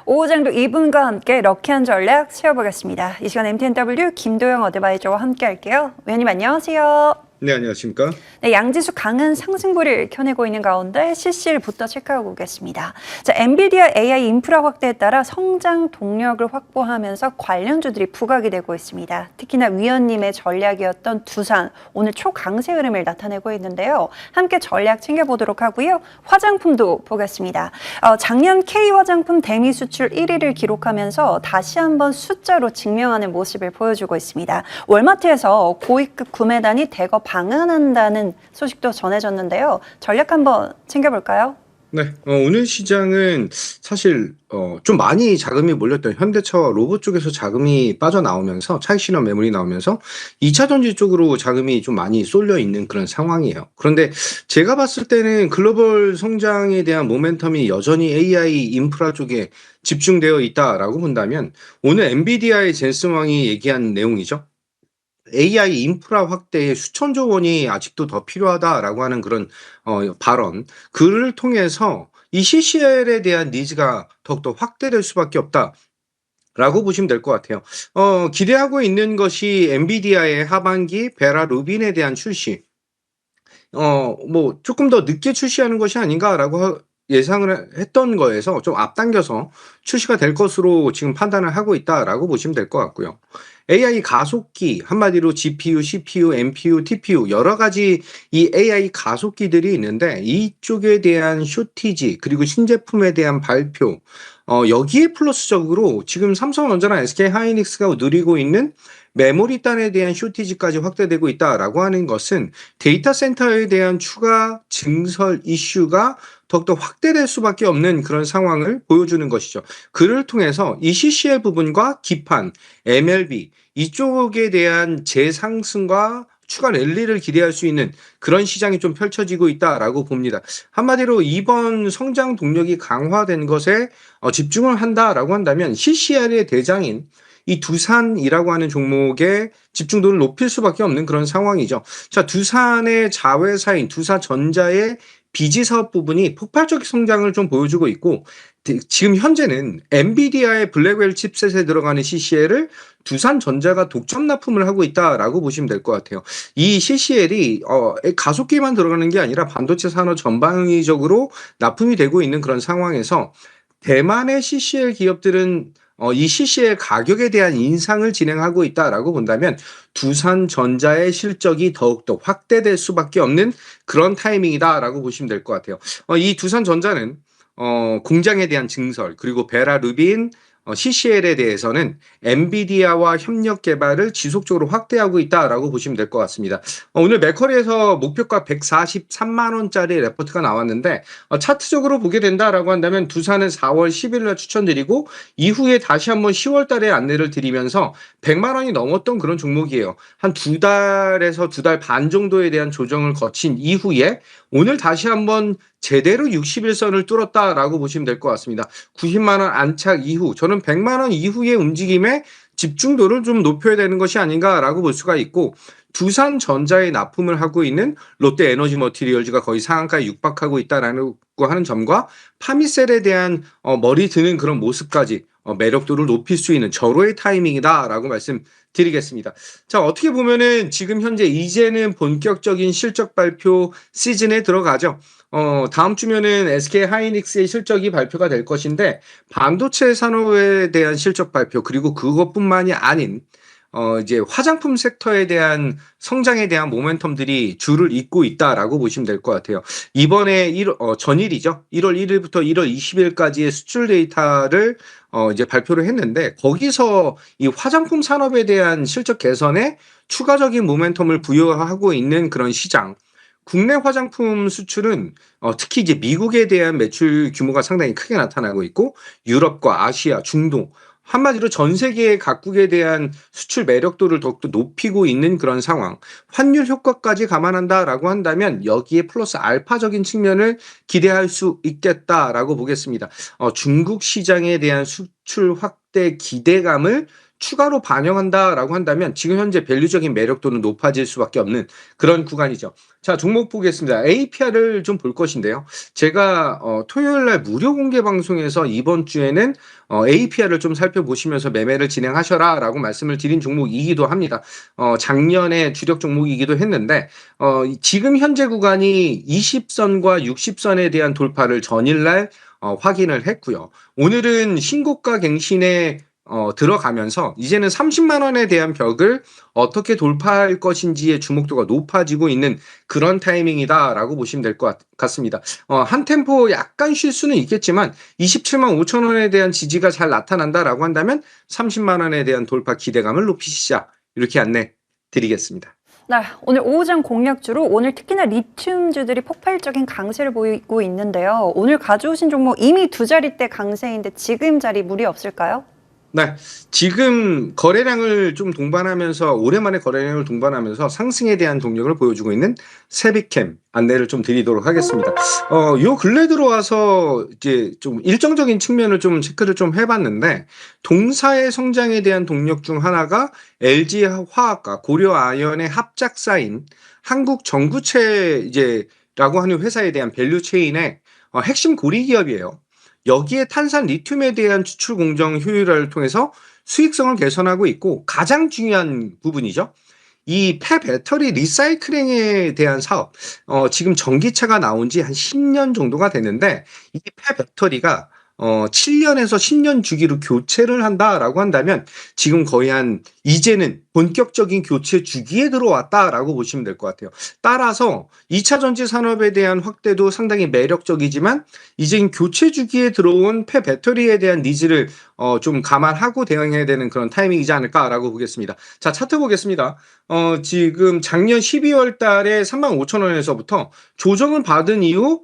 오후장도 이분과 함께 럭키한 전략 세워보겠습니다. 이 시간 MTNW 김도영 어드바이저와 함께 할게요. 위원님 안녕하세요. 네, 안녕하십니까? 네, 양지수 강한 상승부를 켜내고 있는 가운데 CCL부터 체크하고 오겠습니다. 자, 엔비디아 AI 인프라 확대에 따라 성장 동력을 확보하면서 관련주들이 부각이 되고 있습니다. 특히나 위원님의 전략이었던 두산, 오늘 초강세 흐름을 나타내고 있는데요. 함께 전략 챙겨보도록 하고요. 화장품도 보겠습니다. 작년 K화장품 대미 수출 1위를 기록하면서 다시 한번 숫자로 증명하는 모습을 보여주고 있습니다. 월마트에서 고위급 구매단이 대거 방한한다는 소식도 전해졌는데요. 전략 한번 챙겨볼까요? 네, 오늘 시장은 사실 좀 많이 자금이 몰렸던 현대차와 로봇 쪽에서 자금이 빠져나오면서 차익 실현 매물이 나오면서 2차 전지 쪽으로 자금이 좀 많이 쏠려 있는 그런 상황이에요. 그런데 제가 봤을 때는 글로벌 성장에 대한 모멘텀이 여전히 AI 인프라 쪽에 집중되어 있다라고 본다면 오늘 엔비디아의 젠슨 왕이 얘기한 내용이죠. AI 인프라 확대에 수천조 원이 아직도 더 필요하다라고 하는 그런 발언, 그를 통해서 이 CCL에 대한 니즈가 더욱더 확대될 수밖에 없다라고 보시면 될 것 같아요. 기대하고 있는 것이 엔비디아의 하반기 베라 루빈에 대한 출시. 뭐 조금 더 늦게 출시하는 것이 아닌가라고 예상을 했던 거에서 좀 앞당겨서 출시가 될 것으로 지금 판단을 하고 있다라고 보시면 될 것 같고요. AI 가속기, 한마디로 GPU, CPU, NPU, TPU 여러 가지 이 AI 가속기들이 있는데 이쪽에 대한 쇼티지 그리고 신제품에 대한 발표, 여기에 플러스적으로 지금 삼성전자나 SK하이닉스가 누리고 있는 메모리 단에 대한 쇼티지까지 확대되고 있다라고 하는 것은 데이터 센터에 대한 추가 증설 이슈가 더욱더 확대될 수밖에 없는 그런 상황을 보여주는 것이죠. 그를 통해서 이 CCL 부분과 기판, MLB 이쪽에 대한 재상승과 추가 랠리를 기대할 수 있는 그런 시장이 좀 펼쳐지고 있다라고 봅니다. 한마디로 이번 성장 동력이 강화된 것에 집중을 한다라고 한다면 CCL의 대장인 이 두산이라고 하는 종목의 집중도를 높일 수밖에 없는 그런 상황이죠. 자, 두산의 자회사인 두산전자의 비지 사업 부분이 폭발적 성장을 좀 보여주고 있고 지금 현재는 엔비디아의 블랙웰 칩셋에 들어가는 CCL을 두산전자가 독점 납품을 하고 있다라고 보시면 될 것 같아요. 이 CCL이 가속기만 들어가는 게 아니라 반도체 산업 전방위적으로 납품이 되고 있는 그런 상황에서 대만의 CCL 기업들은 이 CCL 가격에 대한 인상을 진행하고 있다라고 본다면 두산전자의 실적이 더욱더 확대될 수밖에 없는 그런 타이밍이다라고 보시면 될 것 같아요. 이 두산전자는 공장에 대한 증설 그리고 베라 루빈 CCL에 대해서는 엔비디아와 협력 개발을 지속적으로 확대하고 있다라고 보시면 될 것 같습니다. 오늘 맥커리에서 목표가 143만 원짜리 레포트가 나왔는데 차트적으로 보게 된다라고 한다면 두산은 4월 10일 날 추천드리고 이후에 다시 한번 10월 달에 안내를 드리면서 100만 원이 넘었던 그런 종목이에요. 한 두 달에서 두 달 반 정도에 대한 조정을 거친 이후에 오늘 다시 한번 제대로 60일선을 뚫었다라고 보시면 될 것 같습니다. 90만 원 안착 이후 저는 100만 원 이후의 움직임에 집중도를 좀 높여야 되는 것이 아닌가라고 볼 수가 있고 두산전자에 납품을 하고 있는 롯데에너지 머티리얼즈가 거의 상한가에 육박하고 있다라고 하는 점과 파미셀에 대한 머리 드는 그런 모습까지 매력도를 높일 수 있는 절호의 타이밍이다라고 말씀드리겠습니다. 자, 어떻게 보면은 지금 현재 이제는 본격적인 실적 발표 시즌에 들어가죠. 다음 주면은 SK하이닉스의 실적이 발표가 될 것인데 반도체 산업에 대한 실적 발표 그리고 그것뿐만이 아닌 이제 화장품 섹터에 대한 성장에 대한 모멘텀들이 줄을 잇고 있다라고 보시면 될 것 같아요. 이번에 전일이죠. 1월 1일부터 1월 20일까지의 수출 데이터를 이제 발표를 했는데 거기서 이 화장품 산업에 대한 실적 개선에 추가적인 모멘텀을 부여하고 있는 그런 시장. 국내 화장품 수출은 특히 이제 미국에 대한 매출 규모가 상당히 크게 나타나고 있고 유럽과 아시아, 중동 한마디로 전 세계 각국에 대한 수출 매력도를 더욱더 높이고 있는 그런 상황. 환율 효과까지 감안한다라고 한다면 여기에 플러스 알파적인 측면을 기대할 수 있겠다라고 보겠습니다. 중국 시장에 대한 수출 확대 기대감을 추가로 반영한다라고 한다면 지금 현재 밸류적인 매력도는 높아질 수밖에 없는 그런 구간이죠. 자, 종목 보겠습니다. APR을 좀 볼 것인데요. 제가 토요일 날 무료 공개 방송에서 이번 주에는 APR을 좀 살펴보시면서 매매를 진행하셔라라고 말씀을 드린 종목이기도 합니다. 작년에 주력 종목이기도 했는데 지금 현재 구간이 20선과 60선에 대한 돌파를 전일날 확인을 했고요. 오늘은 신고가 갱신에 들어가면서 이제는 30만 원에 대한 벽을 어떻게 돌파할 것인지의 주목도가 높아지고 있는 그런 타이밍이다라고 보시면 될 것 같습니다. 한 템포 약간 쉴 수는 있겠지만 27만 5천 원에 대한 지지가 잘 나타난다라고 한다면 30만 원에 대한 돌파 기대감을 높이시자 이렇게 안내 드리겠습니다. 네, 오늘 오후장 공략주로 오늘 특히나 리튬주들이 폭발적인 강세를 보이고 있는데요. 오늘 가져오신 종목 이미 두 자릿대 강세인데 지금 자리 무리 없을까요? 네, 지금 거래량을 좀 동반하면서 오랜만에 거래량을 동반하면서 상승에 대한 동력을 보여주고 있는 세비캠 안내를 좀 드리도록 하겠습니다. 요 근래 들어와서 이제 좀 일정적인 측면을 좀 체크를 좀 해봤는데 동사의 성장에 대한 동력 중 하나가 LG 화학과 고려 아연의 합작사인 한국 전구체 이제라고 하는 회사에 대한 밸류 체인의 핵심 고리 기업이에요. 여기에 탄산 리튬에 대한 추출 공정 효율화를 통해서 수익성을 개선하고 있고 가장 중요한 부분이죠. 이 폐배터리 리사이클링에 대한 사업, 지금 전기차가 나온 지 한 10년 정도가 됐는데 이 폐배터리가 7년에서 10년 주기로 교체를 한다라고 한다면 지금 거의 이제는 본격적인 교체 주기에 들어왔다라고 보시면 될 것 같아요. 따라서 2차 전지 산업에 대한 확대도 상당히 매력적이지만 이제 교체 주기에 들어온 폐배터리에 대한 니즈를 좀 감안하고 대응해야 되는 그런 타이밍이지 않을까라고 보겠습니다. 자, 차트 보겠습니다. 지금 작년 12월 달에 35,000원에서부터 조정을 받은 이후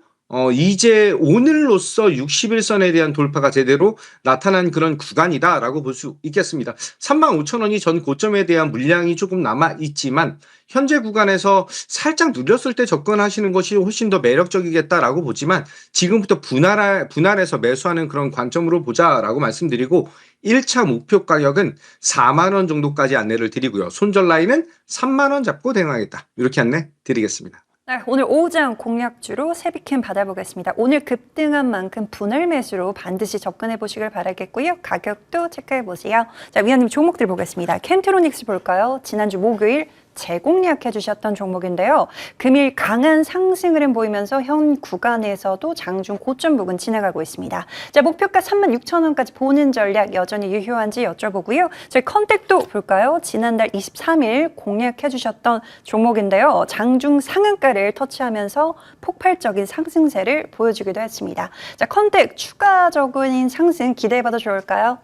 이제 오늘로써 60일선에 대한 돌파가 제대로 나타난 그런 구간이다라고 볼 수 있겠습니다. 35,000원이 전 고점에 대한 물량이 조금 남아 있지만 현재 구간에서 살짝 누렸을 때 접근하시는 것이 훨씬 더 매력적이겠다라고 보지만 지금부터 분할해서 매수하는 그런 관점으로 보자라고 말씀드리고 1차 목표 가격은 4만 원 정도까지 안내를 드리고요. 손절 라인은 3만 원 잡고 대응하겠다. 이렇게 안내 드리겠습니다. 네, 오늘 오후장 공략주로 세비캠 받아보겠습니다. 오늘 급등한 만큼 분할 매수로 반드시 접근해 보시길 바라겠고요. 가격도 체크해 보세요. 자, 위원님 종목들 보겠습니다. 켄트로닉스 볼까요? 지난주 목요일 재공략해 주셨던 종목인데요. 금일 강한 상승을 보이면서 현 구간에서도 장중 고점 부근 지나가고 있습니다. 자, 목표가 36,000원까지 보는 전략 여전히 유효한지 여쭤보고요. 저희 컨택도 볼까요? 지난달 23일 공략해 주셨던 종목인데요. 장중 상한가를 터치하면서 폭발적인 상승세를 보여주기도 했습니다. 자, 컨택 추가적인 상승 기대해봐도 좋을까요?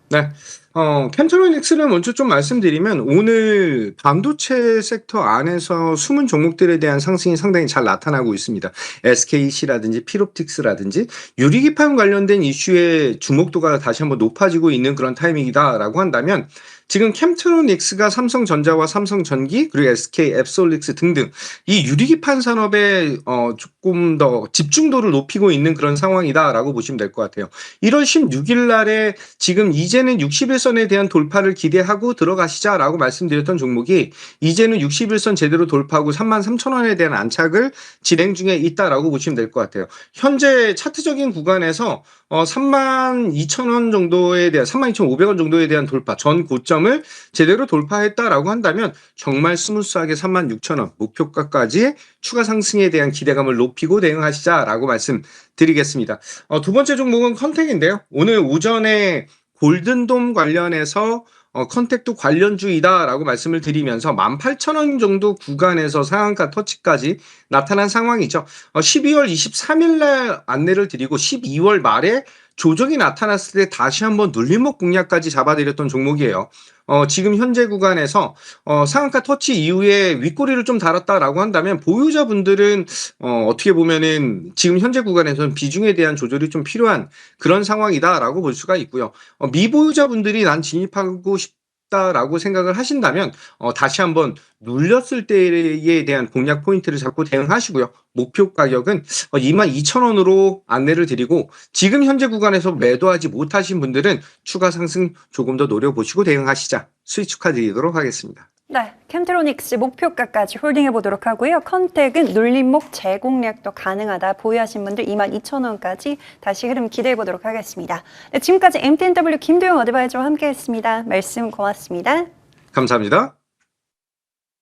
네. 켄트로닉스를 먼저 좀 말씀드리면 오늘 반도체 섹터 안에서 숨은 종목들에 대한 상승이 상당히 잘 나타나고 있습니다. SKC라든지 피롭틱스라든지 유리기판 관련된 이슈의 주목도가 다시 한번 높아지고 있는 그런 타이밍이다라고 한다면 지금 켄트로닉스가 삼성전자와 삼성전기 그리고 SK 앱솔릭스 등등 이 유리기판 산업에 조금 더 집중도를 높이고 있는 그런 상황이다라고 보시면 될 것 같아요. 1월 16일 날에 지금 이제는 61선에 대한 돌파를 기대하고 들어가시자라고 말씀드렸던 종목이 이제는 61선 제대로 돌파하고 33,000원에 대한 안착을 진행 중에 있다라고 보시면 될 것 같아요. 현재 차트적인 구간에서 32,000원 정도에 대한 32,500원 정도에 대한 돌파 전 고점을 제대로 돌파했다라고 한다면 정말 스무스하게 36,000원 목표가까지 추가 상승에 대한 기대감을 높이고 대응하시자라고 말씀드리겠습니다. 두 번째 종목은 컨택인데요. 오늘 오전에 골든돔 관련해서 컨택도 관련주이다라고 말씀을 드리면서 18,000원 정도 구간에서 상한가 터치까지 나타난 상황이죠. 12월 23일 날 안내를 드리고 12월 말에 조정이 나타났을 때 다시 한번 눌림목 공략까지 잡아드렸던 종목이에요. 지금 현재 구간에서 상한가 터치 이후에 윗꼬리를 좀 달았다라고 한다면 보유자분들은 어떻게 보면은 지금 현재 구간에서는 비중에 대한 조절이 좀 필요한 그런 상황이다라고 볼 수가 있고요. 미보유자분들이 난 진입하고 싶다라고 생각을 하신다면 다시 한번 눌렸을 때에 대한 공략 포인트를 잡고 대응하시고요. 목표 가격은 22,000원으로 안내를 드리고 지금 현재 구간에서 매도하지 못하신 분들은 추가 상승 조금 더 노려보시고 대응하시자 수익 축하드리도록 하겠습니다. 네, 캠트로닉스 목표가까지 홀딩해 보도록 하고요. 컨택은 눌림목 재공략도 가능하다 보유하신 분들 22,000원까지 다시 흐름 기대해 보도록 하겠습니다. 네, 지금까지 MTNW 김도영 어드바이저와 함께했습니다. 말씀 고맙습니다. 감사합니다.